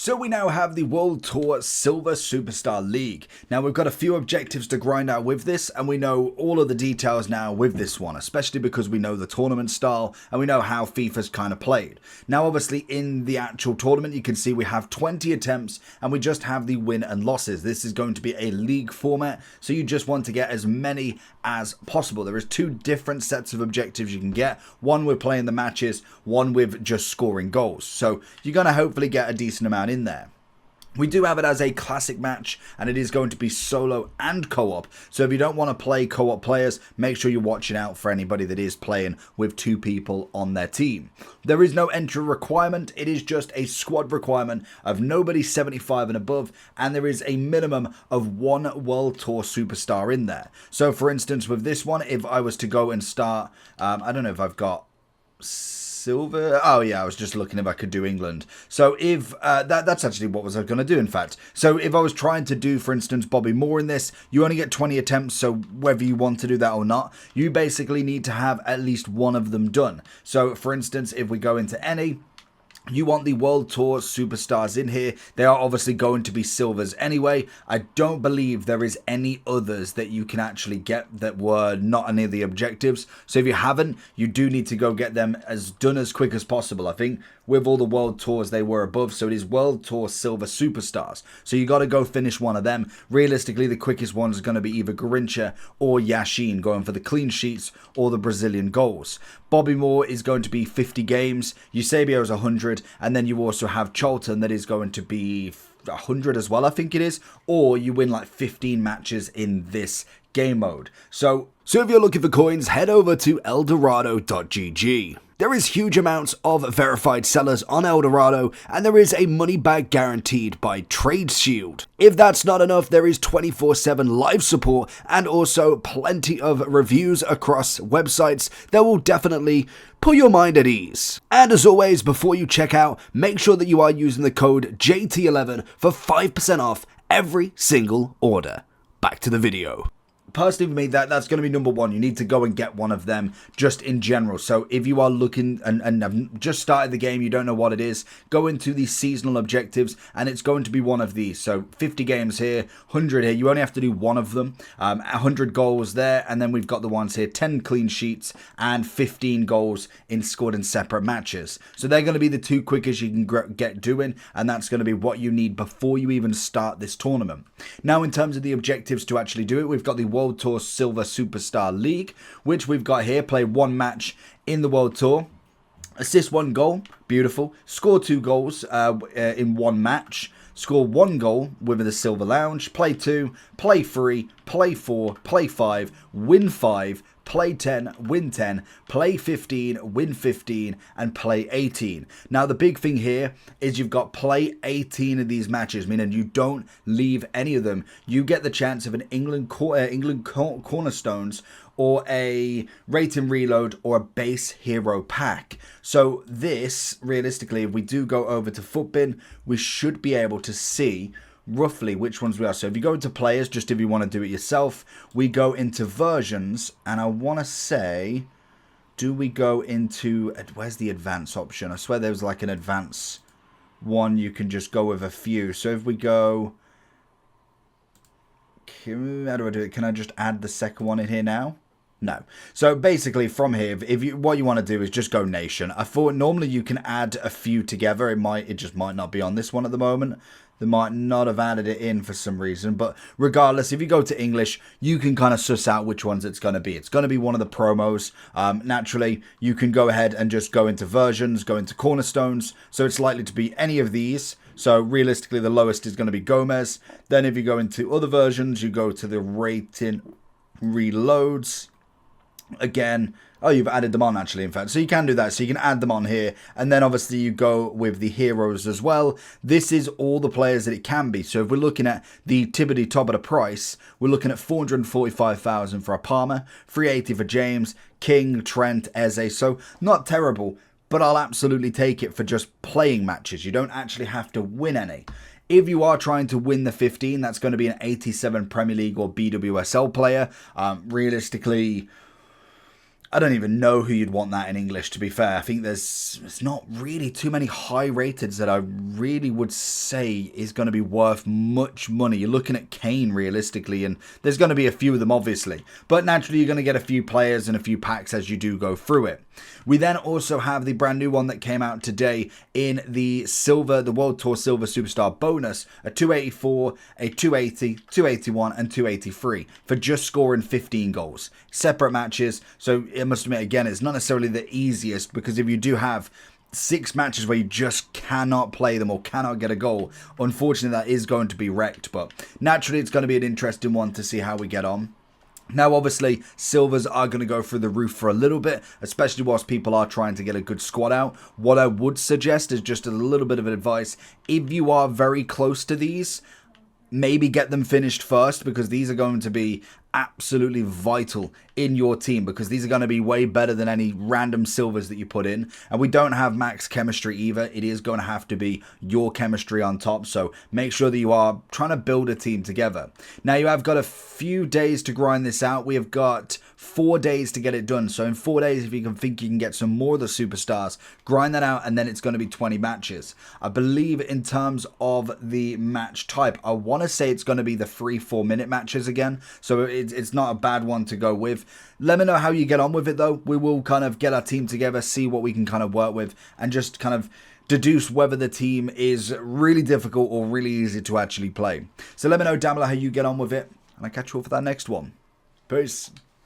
So we now have the World Tour Silver Superstar League. Now we've got a few objectives to grind out with this, and we know all of the details now with this one, especially because we know the tournament style and we know how FIFA's kind of played. Now obviously in the actual tournament you can see we have 20 attempts and we just have the win and losses. This is going to be a league format, so you just want to get as many as possible. There is two different sets of objectives you can get. One with playing the matches, one with just scoring goals. So you're going to hopefully get a decent amount in there. We do have it as a classic match, and it is going to be solo and co-op. So if you don't want to play co-op players, make sure you're watching out for anybody that is playing with two people on their team. There is no entry requirement. It is just a squad requirement of nobody 75 and above, and there is a minimum of one World Tour superstar in there. So for instance, with this one, if I was to go and start, I don't know if I've got silver. Oh yeah, I was just looking if I could do England. So if that's actually what was I going to do, in fact. So if I was trying to do, for instance, Bobby Moore in this, you only get 20 attempts. So whether you want to do that or not, you basically need to have at least one of them done. So for instance, if we go into any, you want the World Tour superstars in here. They are obviously going to be silvers anyway. I don't believe there is any others that you can actually get that were not any of the objectives. So if you haven't, you do need to go get them done as quick as possible. I think with all the World Tours they were above, so it is World Tour Silver Superstars. So you got to go finish one of them. Realistically, the quickest one is going to be either Garincha or Yashin, going for the clean sheets or the Brazilian goals. Bobby Moore is going to be 50 games. Eusebio is 100, and then you also have Charlton that is going to be 100 as well, I think it is, or you win like 15 matches in this game mode. So if you're looking for coins, head over to eldorado.gg. There is huge amounts of verified sellers on Eldorado, and there is a money back guaranteed by TradeShield. If that's not enough, there is 24/7 live support and also plenty of reviews across websites that will definitely put your mind at ease. And as always, before you check out, make sure that you are using the code JT11 for 5% off every single order. Back to the video. Personally, for me, that's going to be number one. You need to go and get one of them just in general. So if you are looking and have just started the game, you don't know what it is, go into the seasonal objectives and it's going to be one of these. So 50 games here, 100 here. You only have to do one of them. 100 goals there. And then we've got the ones here, 10 clean sheets and 15 goals scored in separate matches. So they're going to be the two quickest you can get doing. And that's going to be what you need before you even start this tournament. Now, in terms of the objectives to actually do it, we've got the World Tour Silver Superstar League, which we've got here. Play one match in the World Tour. Assist one goal. Beautiful. Score 2 goals in one match. Score 1 goal within the Silver Lounge. Play 2. Play 3. Play 4. Play 5. Win 5. Play 10, win 10, play 15, win 15, and play 18. Now, the big thing here is you've got play 18 of these matches, meaning you don't leave any of them. You get the chance of an England Cornerstones or a Rate and Reload or a base hero pack. So this, realistically, if we do go over to Footbin, we should be able to see roughly which ones we are. So if you go into players, just if you want to do it yourself, we go into versions, and I want to say, do we go into, where's the advanced option? I swear there was like an advanced one, you can just go with a few. So if we go, how do I do it? Can I just add the second one in here now? No. So basically from here, what you want to do is just go nation. I thought normally you can add a few together. It just might not be on this one at the moment. They might not have added it in for some reason. But regardless, if you go to English, you can kind of suss out which ones it's going to be. It's going to be one of the promos. Naturally, you can go ahead and just go into versions, go into cornerstones. So it's likely to be any of these. So realistically, the lowest is going to be Gomez. Then if you go into other versions, you go to the rating reloads. Again, oh, you've added them on actually, in fact. So you can do that. So you can add them on here. And then obviously you go with the heroes as well. This is all the players that it can be. So if we're looking at the Tibbity top of the price, we're looking at 445,000 for a Palmer, 380 for James, King, Trent, Eze. So not terrible, but I'll absolutely take it for just playing matches. You don't actually have to win any. If you are trying to win the 15, that's going to be an 87 Premier League or BWSL player. Realistically, I don't even know who you'd want that in English, to be fair. I think there's not really too many high rateds that I really would say is going to be worth much money. You're looking at Kane realistically, and there's going to be a few of them obviously. But naturally you're going to get a few players and a few packs as you do go through it. We then also have the brand new one that came out today in the World Tour Silver Superstar bonus, a 284, a 280, 281 and 283 for just scoring 15 goals. Separate matches, so I must admit again, it's not necessarily the easiest, because if you do have 6 matches where you just cannot play them or cannot get a goal, unfortunately that is going to be wrecked, but naturally it's going to be an interesting one to see how we get on. Now, obviously, silvers are going to go through the roof for a little bit, especially whilst people are trying to get a good squad out. What I would suggest is just a little bit of advice. If you are very close to these, maybe get them finished first, because these are going to be absolutely vital in your team, because these are going to be way better than any random silvers that you put in. And we don't have max chemistry either. It is going to have to be your chemistry on top, so make sure that you are trying to build a team together. Now you have got a few days to grind this out. We have got 4 days to get it done, so in 4 days, if you can think you can get some more of the superstars, grind that out, and then it's going to be 20 matches. I believe in terms of the match type, I want to say it's going to be the 3-4 minute matches again, so it's not a bad one to go with. Let me know how you get on with it though. We will kind of get our team together, see what we can kind of work with, and just kind of deduce whether the team is really difficult or really easy to actually play. So let me know down below how you get on with it, and I'll catch you all for that next one. Peace.